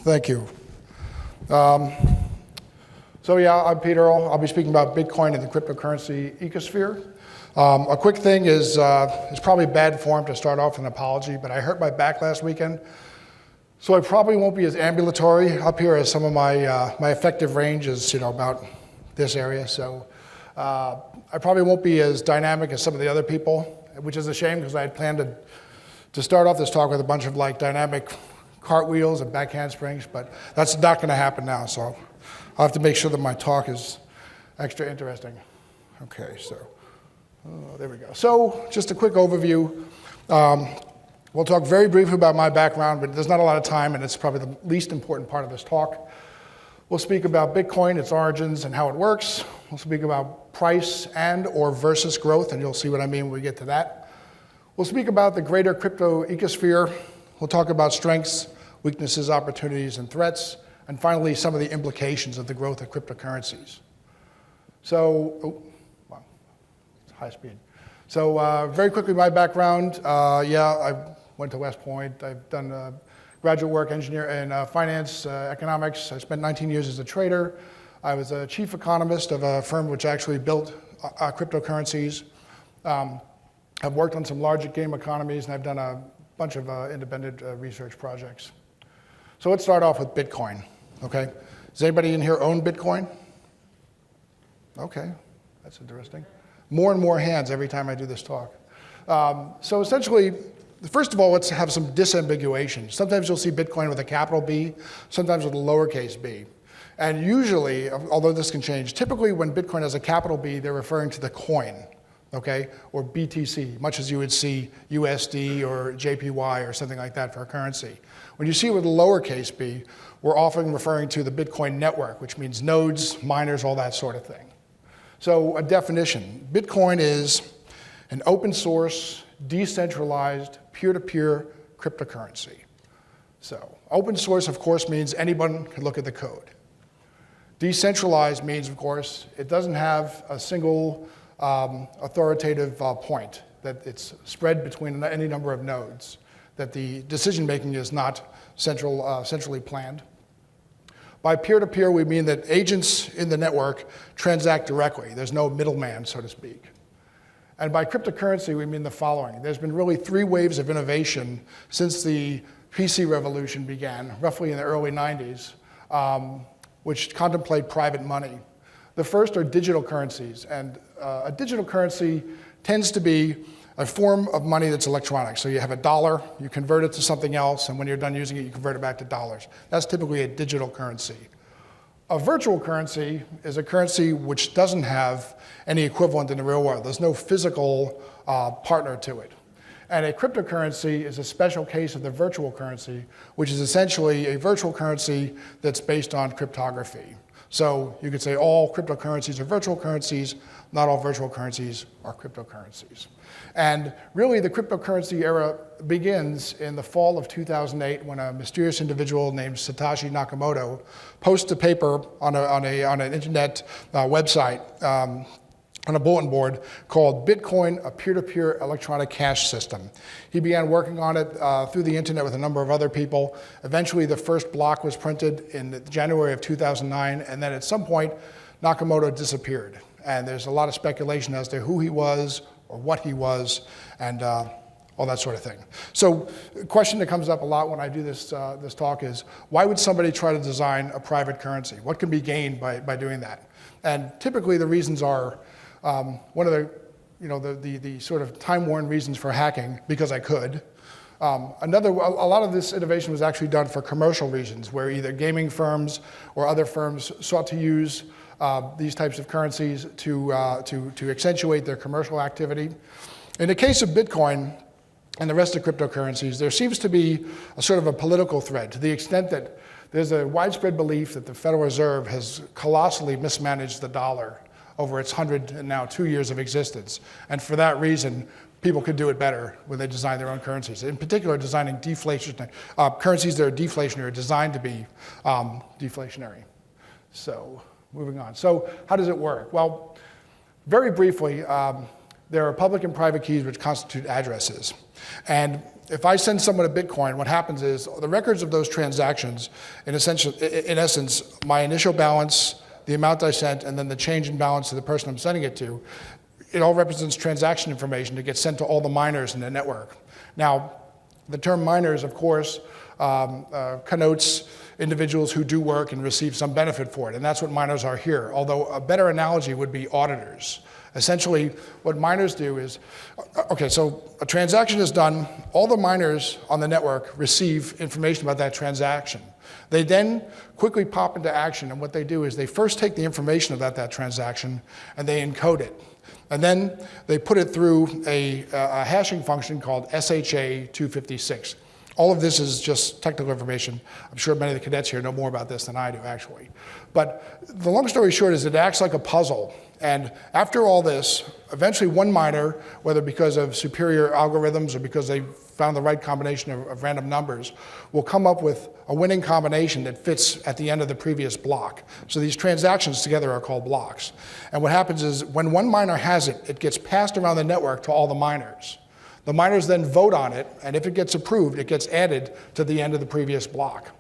Thank you. So yeah, I'm Peter. I'll be speaking about Bitcoin and the cryptocurrency Ecosphere. A quick thing is, it's probably bad form to start off with an apology, but I hurt my back last weekend, so I probably won't be as ambulatory up here as some of my my effective range is, about this area. So I probably won't be as dynamic as some of the other people, which is a shame because I had planned to start off this talk with a bunch of dynamic cartwheels and back handsprings, but that's not going to happen now. So I'll have to make sure that my talk is extra interesting. Okay, so there we go. So just a quick overview. We'll talk very briefly about my background, but there's not a lot of time, and it's probably the least important part of this talk. We'll speak about Bitcoin, its origins, and how it works. We'll speak about price and or versus growth, and you'll see what I mean when we get to that. We'll speak about the greater crypto ecosphere. We'll talk about strengths, weaknesses, opportunities, and threats, and finally, some of the implications of the growth of cryptocurrencies. So, wow, it's high speed. So very quickly, my background. I went to West Point. I've done graduate work in finance, economics. I spent 19 years as a trader. I was a chief economist of a firm which actually built cryptocurrencies. I've worked on some large game economies, and I've done a bunch of independent research projects. So let's start off with Bitcoin, okay? Does anybody in here own Bitcoin? Okay, that's interesting. More and more hands every time I do this talk. So essentially, first of all, let's have some disambiguation. Sometimes you'll see Bitcoin with a capital B, sometimes with a lowercase b. And usually, although this can change, typically when Bitcoin has a capital B, they're referring to the coin, okay, or BTC, much as you would see USD or JPY or something like that for a currency. When you see it with a lowercase b, we're often referring to the Bitcoin network, which means nodes, miners, all that sort of thing. So a definition, Bitcoin is an open source, decentralized, peer-to-peer cryptocurrency. So open source, of course, means anyone can look at the code. Decentralized means, of course, it doesn't have a single authoritative point, that it's spread between any number of nodes, that the decision-making is not centrally planned. By peer-to-peer, we mean that agents in the network transact directly. There's no middleman, so to speak. And by cryptocurrency, we mean the following. There's been really 3 waves of innovation since the PC revolution began, roughly in the early 90s, which contemplate private money. The first are digital currencies, and a digital currency tends to be a form of money that's electronic. So you have a dollar, you convert it to something else, and when you're done using it, you convert it back to dollars. That's typically a digital currency. A virtual currency is a currency which doesn't have any equivalent in the real world. There's no physical partner to it. And a cryptocurrency is a special case of the virtual currency, which is essentially a virtual currency that's based on cryptography. So you could say all cryptocurrencies are virtual currencies, not all virtual currencies are cryptocurrencies. And really the cryptocurrency era begins in the fall of 2008 when a mysterious individual named Satoshi Nakamoto posts a paper on an internet website, on a bulletin board called Bitcoin, a peer-to-peer electronic cash system. He began working on it through the internet with a number of other people. Eventually, the first block was printed in January of 2009, and then at some point, Nakamoto disappeared. And there's a lot of speculation as to who he was or what he was, and all that sort of thing. So a question that comes up a lot when I do this talk is, why would somebody try to design a private currency? What can be gained by doing that? And typically the reasons are, one of the sort of time-worn reasons for hacking, because I could. A lot of this innovation was actually done for commercial reasons, where either gaming firms or other firms sought to use these types of currencies to accentuate their commercial activity. In the case of Bitcoin and the rest of cryptocurrencies, there seems to be a sort of a political thread, to the extent that there's a widespread belief that the Federal Reserve has colossally mismanaged the dollar over its 100 and now 2 years of existence. And for that reason, people could do it better when they design their own currencies. In particular, designing currencies that are deflationary, are designed to be deflationary. So moving on. So how does it work? Well, very briefly, there are public and private keys which constitute addresses. And if I send someone a Bitcoin, what happens is the records of those transactions, in essence, my initial balance, the amount I sent, and then the change in balance to the person I'm sending it to, it all represents transaction information that gets sent to all the miners in the network. Now, the term miners, of course, connotes individuals who do work and receive some benefit for it, and that's what miners are here, although a better analogy would be auditors. Essentially, what miners do is, okay, so a transaction is done, all the miners on the network receive information about that transaction. They then quickly pop into action, and what they do is they first take the information about that transaction and they encode it. And then they put it through a hashing function called SHA-256. All of this is just technical information. I'm sure many of the cadets here know more about this than I do, actually. But the long story short is it acts like a puzzle. And after all this, eventually one miner, whether because of superior algorithms or because they found the right combination of random numbers, will come up with a winning combination that fits at the end of the previous block. So these transactions together are called blocks. And what happens is when one miner has it, it gets passed around the network to all the miners. The miners then vote on it, and if it gets approved, it gets added to the end of the previous block.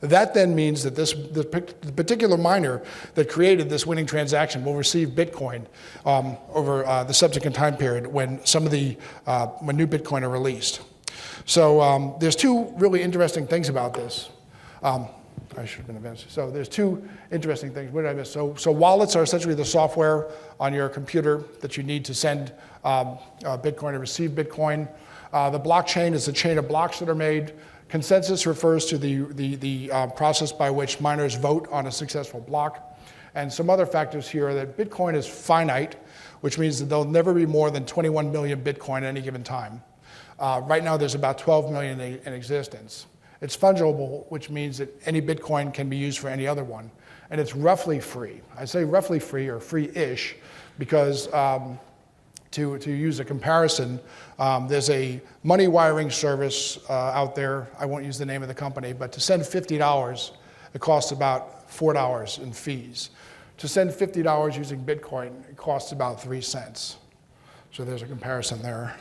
That then means that the particular miner that created this winning transaction will receive Bitcoin over the subsequent time period when when new Bitcoin are released. So there's two really interesting things about this. I should have been advanced. So there's two interesting things. What did I miss? So wallets are essentially the software on your computer that you need to send Bitcoin or receive Bitcoin. The blockchain is a chain of blocks that are made. Consensus refers to the process by which miners vote on a successful block. And some other factors here are that Bitcoin is finite, which means that there'll never be more than 21 million Bitcoin at any given time. Right now there's about 12 million in existence. It's fungible, which means that any Bitcoin can be used for any other one. And it's roughly free. I say roughly free or free-ish because to use a comparison, there's a money wiring service out there. I won't use the name of the company, but to send $50, it costs about $4 in fees. To send $50 using Bitcoin, it costs about 3 cents. So there's a comparison there.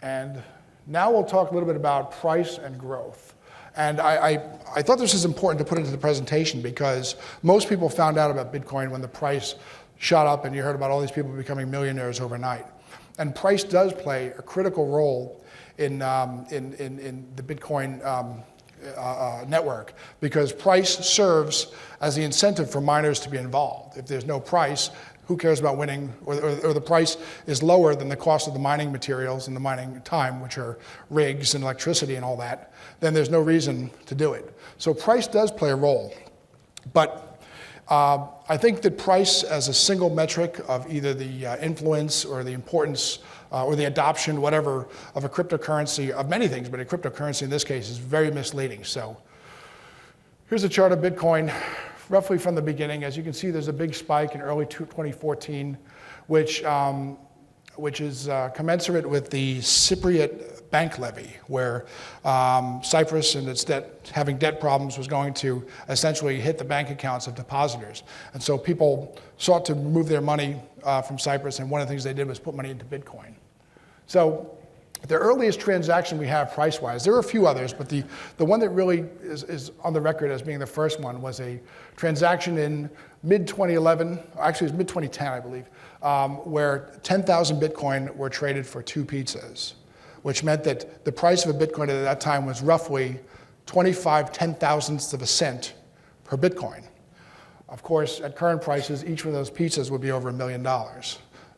And now we'll talk a little bit about price and growth. And I thought this was important to put into the presentation because most people found out about Bitcoin when the price shot up and you heard about all these people becoming millionaires overnight. And price does play a critical role in the Bitcoin network because price serves as the incentive for miners to be involved. If there's no price, who cares about winning, or the price is lower than the cost of the mining materials and the mining time, which are rigs and electricity and all that, then there's no reason to do it. So price does play a role. But I think that price as a single metric of either the influence or the importance or the adoption, whatever, of a cryptocurrency, of many things, but a cryptocurrency in this case is very misleading. So here's a chart of Bitcoin. Roughly from the beginning, as you can see, there's a big spike in early 2014, which is commensurate with the Cypriot bank levy, where Cyprus and its having debt problems was going to essentially hit the bank accounts of depositors. And so people sought to move their money from Cyprus, and one of the things they did was put money into Bitcoin. So the earliest transaction we have price-wise, there are a few others, but the one that really is on the record as being the first one was a transaction in mid-2011, actually it was mid-2010, I believe, where 10,000 Bitcoin were traded for 2 pizzas, which meant that the price of a Bitcoin at that time was roughly 25 ten-thousandths of a cent per Bitcoin. Of course, at current prices, each one of those pizzas would be over $1 million.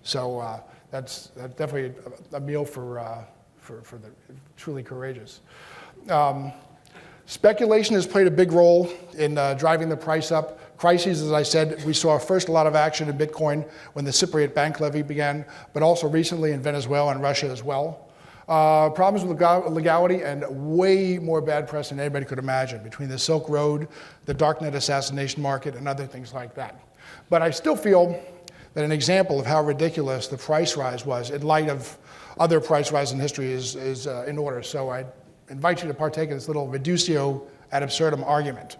So that's definitely a meal for the truly courageous. Speculation has played a big role in driving the price up. Crises, as I said, we saw first a lot of action in Bitcoin when the Cypriot bank levy began, but also recently in Venezuela and Russia as well. Problems with legality and way more bad press than anybody could imagine between the Silk Road, the darknet assassination market, and other things like that. But I still feel that an example of how ridiculous the price rise was in light of other price rise in history is in order. So I invite you to partake in this little reductio ad absurdum argument.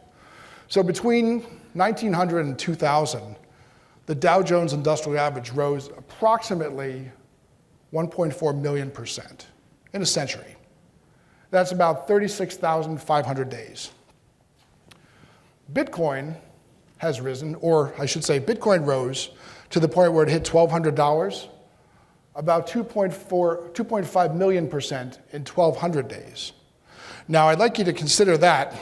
So between 1900 and 2000, the Dow Jones Industrial Average rose approximately 1.4 million%. in a century. That's about 36,500 days. Bitcoin has risen, or I should say Bitcoin rose to the point where it hit $1,200, about 2.5 million% in 1,200 days. Now, I'd like you to consider that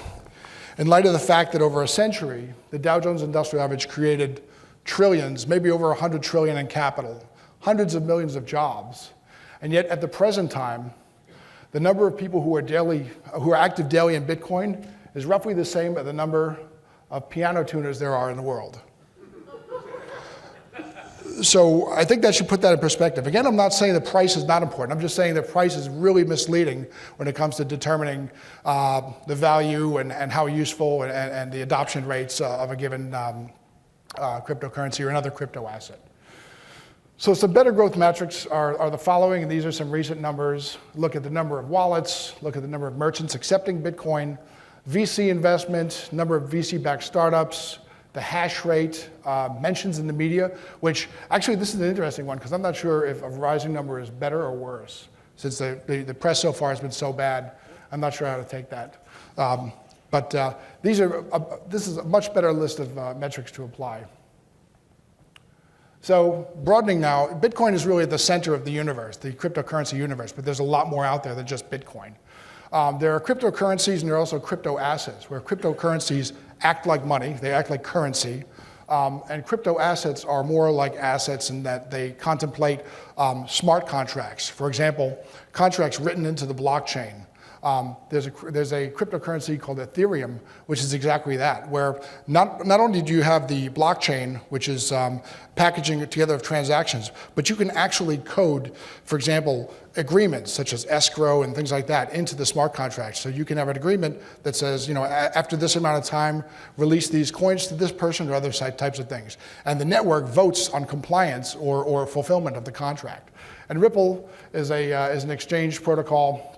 in light of the fact that over a century, the Dow Jones Industrial Average created trillions, maybe over 100 trillion in capital, hundreds of millions of jobs, and yet at the present time, the number of people who are active daily in Bitcoin is roughly the same as the number of piano tuners there are in the world. So I think that should put that in perspective. Again, I'm not saying the price is not important. I'm just saying the price is really misleading when it comes to determining the value and how useful and the adoption rates of a given cryptocurrency or another crypto asset. So some better growth metrics are the following, and these are some recent numbers. Look at the number of wallets, look at the number of merchants accepting Bitcoin, VC investment, number of VC-backed startups, the hash rate, mentions in the media, which actually this is an interesting one because I'm not sure if a rising number is better or worse. Since the press so far has been so bad, I'm not sure how to take that. This is a much better list of metrics to apply. So broadening now, Bitcoin is really at the center of the universe, the cryptocurrency universe, but there's a lot more out there than just Bitcoin. There are cryptocurrencies and there are also crypto assets, where cryptocurrencies act like money, they act like currency, and crypto assets are more like assets in that they contemplate smart contracts. For example, contracts written into the blockchain. There's a cryptocurrency called Ethereum, which is exactly that, where not only do you have the blockchain, which is packaging together of transactions, but you can actually code, for example, agreements such as escrow and things like that into the smart contract. So you can have an agreement that says, after this amount of time, release these coins to this person or other types of things. And the network votes on compliance or fulfillment of the contract. And Ripple is an exchange protocol.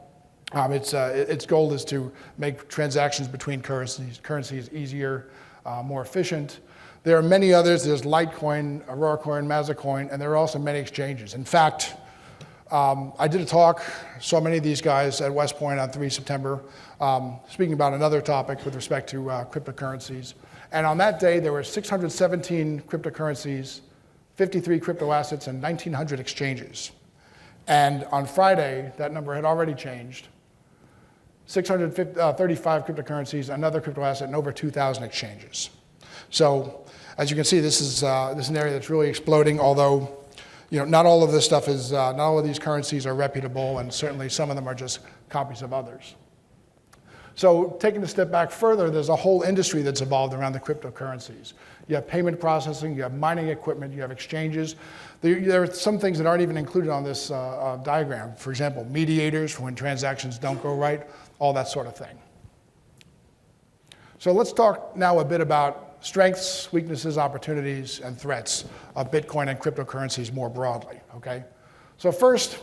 Its goal is to make transactions between currencies easier, more efficient. There are many others. There's Litecoin, Aurora Coin, Mazacoin, and there are also many exchanges. In fact, I did a talk, saw many of these guys at West Point on 3 September, speaking about another topic with respect to cryptocurrencies. And on that day, there were 617 cryptocurrencies, 53 crypto assets, and 1,900 exchanges. And on Friday, that number had already changed. 635 cryptocurrencies, another crypto asset, and over 2,000 exchanges. So, as you can see, this is an area that's really exploding. Although, not all of this stuff is, not all of these currencies are reputable, and certainly some of them are just copies of others. So, taking a step back further, there's a whole industry that's evolved around the cryptocurrencies. You have payment processing, you have mining equipment, you have exchanges. There are some things that aren't even included on this diagram. For example, mediators for when transactions don't go right, all that sort of thing. So let's talk now a bit about strengths, weaknesses, opportunities, and threats of Bitcoin and cryptocurrencies more broadly, okay? So first,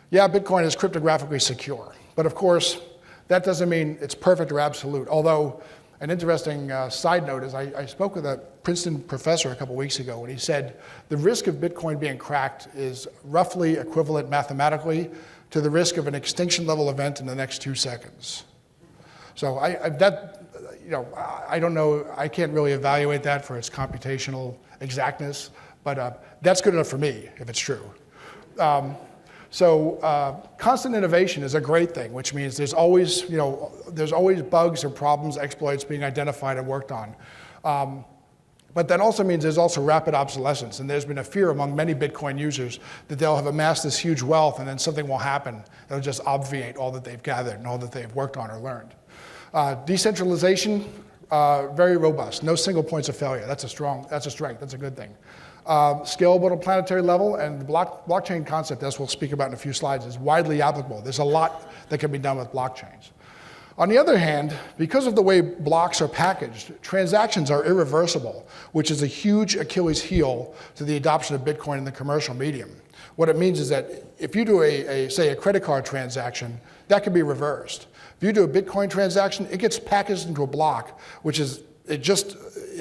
yeah, Bitcoin is cryptographically secure. But of course, that doesn't mean it's perfect or absolute. Although, an interesting side note is I spoke with a Princeton professor a couple weeks ago, and he said the risk of Bitcoin being cracked is roughly equivalent mathematically to the risk of an extinction level event in the next 2 seconds. So I don't know, I can't really evaluate that for its computational exactness, but that's good enough for me if it's true. Constant innovation is a great thing, which means there's always bugs or problems, exploits being identified and worked on. But that also means there's also rapid obsolescence, and there's been a fear among many Bitcoin users that they'll have amassed this huge wealth and then something will happen that'll just obviate all that they've gathered and all that they've worked on or learned. Decentralization, very robust, no single points of failure. That's a strength, that's a good thing. Scalable at a planetary level, and the blockchain concept, as we'll speak about in a few slides, is widely applicable. There's a lot that can be done with blockchains. On the other hand, because of the way blocks are packaged, transactions are irreversible, which is a huge Achilles heel to the adoption of Bitcoin in the commercial medium. What it means is that if you do say a credit card transaction, that can be reversed. If you do a Bitcoin transaction, it gets packaged into a block, which is it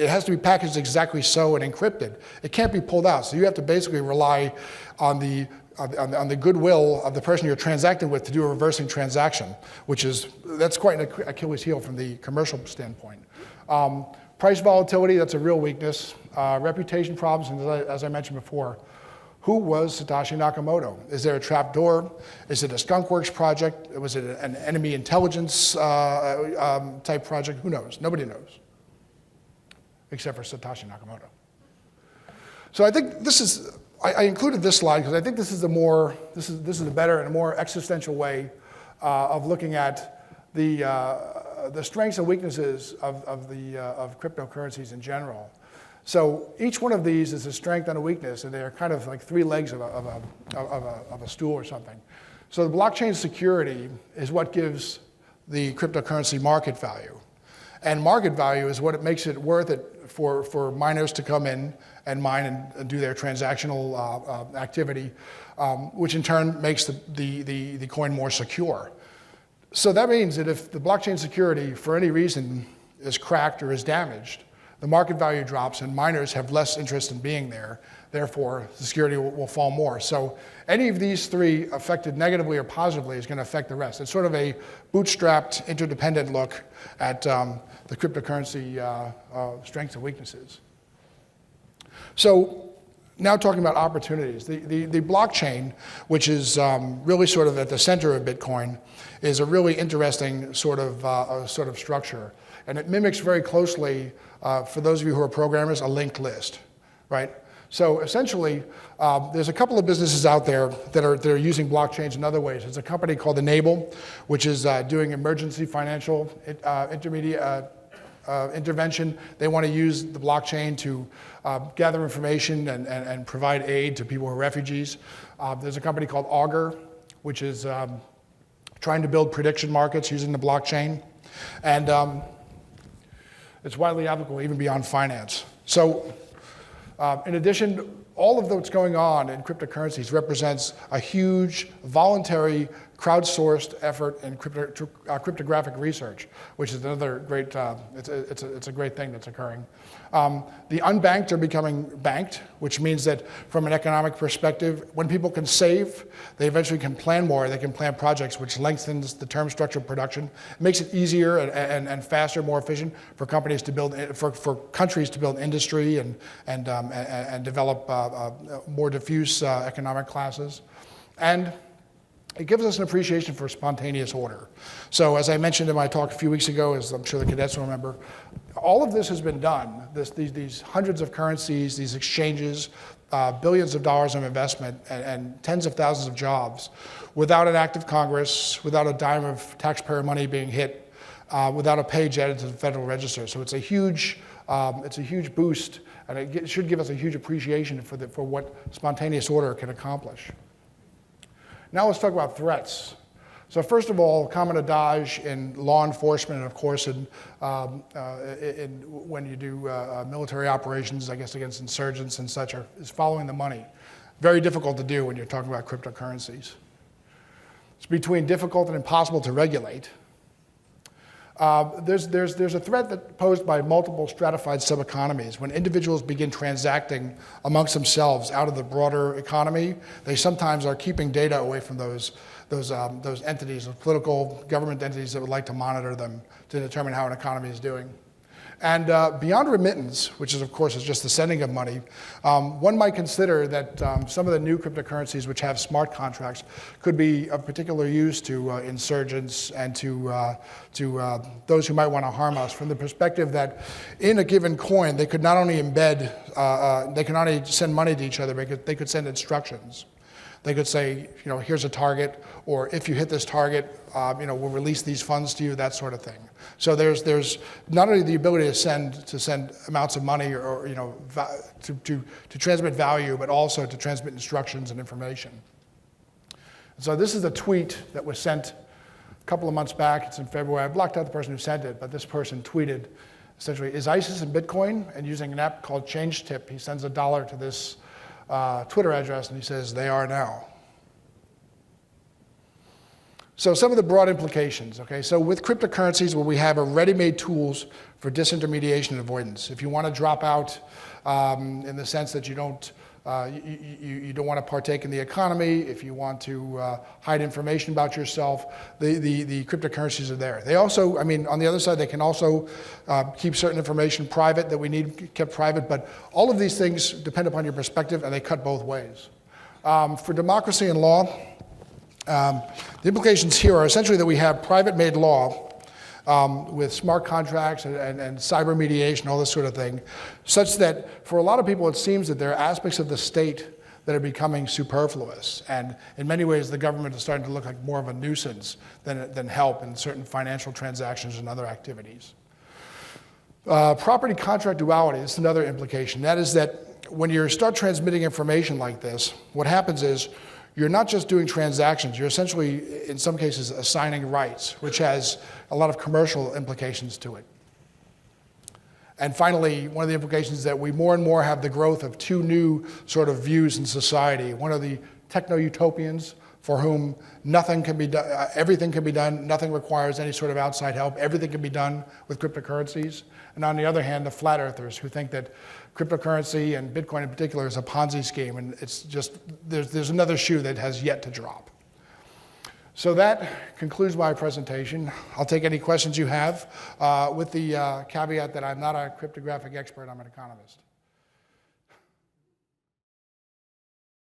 has to be packaged exactly so and encrypted. It can't be pulled out, so you have to basically rely on the on the goodwill of the person you're transacting with to do a reversing transaction, that's quite an Achilles heel from the commercial standpoint. Price volatility, that's a real weakness. Reputation problems, and as I mentioned before, who was Satoshi Nakamoto? Is there a trap door? Is it a skunkworks project? Was it an enemy intelligence type project? Who knows? Nobody knows, except for Satoshi Nakamoto. So I think I included this slide because I think this is a better and a more existential way of looking at the strengths and weaknesses of cryptocurrencies in general. So each one of these is a strength and a weakness, and they're kind of like three legs of a stool or something. So the blockchain security is what gives the cryptocurrency market value. And market value is what it makes it worth it for miners to come in and mine and do their transactional activity, which in turn makes the coin more secure. So that means that if the blockchain security, for any reason, is cracked or is damaged, the market value drops and miners have less interest in being there. Therefore, the security will fall more. So any of these three affected negatively or positively is going to affect the rest. It's sort of a bootstrapped, interdependent look at the cryptocurrency strengths and weaknesses. So now talking about opportunities. The blockchain, which is really sort of at the center of Bitcoin, is a really interesting sort of structure. And it mimics very closely, for those of you who are programmers, a linked list, right? So essentially, there's a couple of businesses out there that are using blockchains in other ways. There's a company called Enable, which is doing emergency financial intervention. They want to use the blockchain to gather information and provide aid to people who are refugees. There's a company called Augur, which is trying to build prediction markets using the blockchain. And it's widely applicable even beyond finance. So in addition, all of what's going on in cryptocurrencies represents a huge voluntary crowdsourced effort in cryptographic research, which is another great, it's a great thing that's occurring. The unbanked are becoming banked, which means that from an economic perspective, when people can save, they eventually can plan more. They can plan projects, which lengthens the term structure of production. It makes it easier and faster, more efficient for companies to build, for countries to build industry and develop more diffuse economic classes. And it gives us an appreciation for spontaneous order. So as I mentioned in my talk a few weeks ago, as I'm sure the cadets will remember, all of this has been done, these hundreds of currencies, these exchanges, billions of dollars of investment, and tens of thousands of jobs, without an active Congress, without a dime of taxpayer money being hit, without a page added to the Federal Register. So it's a huge boost, and it should give us a huge appreciation for what spontaneous order can accomplish. Now let's talk about threats. So first of all, common adage in law enforcement, and of course when you do military operations, I guess against insurgents and such, is following the money. Very difficult to do when you're talking about cryptocurrencies. It's between difficult and impossible to regulate. There's a threat that posed by multiple stratified sub-economies. When individuals begin transacting amongst themselves out of the broader economy, they sometimes are keeping data away from those entities, those political government entities that would like to monitor them to determine how an economy is doing. And beyond remittance, which is of course is just the sending of money, one might consider that some of the new cryptocurrencies which have smart contracts could be of particular use to insurgents and to those who might want to harm us, from the perspective that in a given coin they could not only embed, they could not only send money to each other, but they could send instructions. They could say, here's a target, or if you hit this target, we'll release these funds to you, that sort of thing. So there's not only the ability to send amounts of money or to transmit value, but also to transmit instructions and information. So this is a tweet that was sent a couple of months back. It's in February. I blocked out the person who sent it, but this person tweeted, essentially, is ISIS in Bitcoin? And using an app called ChangeTip, he sends $1 to this Twitter address, and he says, they are now. So some of the broad implications, okay? So with cryptocurrencies, where we have ready-made tools for disintermediation and avoidance. If you want to drop out in the sense that you don't You don't want to partake in the economy, if you want to hide information about yourself, the cryptocurrencies are there. They also, I mean, on the other side, they can also keep certain information private that we need kept private, but all of these things depend upon your perspective, and they cut both ways. For democracy and law, the implications here are essentially that we have private-made law with smart contracts and cyber mediation, all this sort of thing, such that for a lot of people it seems that there are aspects of the state that are becoming superfluous. And in many ways the government is starting to look like more of a nuisance than help in certain financial transactions and other activities. Property contract duality is another implication. That is that when you start transmitting information like this, what happens is you're not just doing transactions, you're essentially, in some cases, assigning rights, which has a lot of commercial implications to it. And finally, one of the implications is that we more and more have the growth of two new sort of views in society. One of the techno-utopians, for whom nothing can be done, everything can be done, nothing requires any sort of outside help, everything can be done with cryptocurrencies. And on the other hand, the flat earthers who think that cryptocurrency and Bitcoin in particular is a Ponzi scheme, and it's just, there's another shoe that has yet to drop. So that concludes my presentation. I'll take any questions you have with the caveat that I'm not a cryptographic expert, I'm an economist.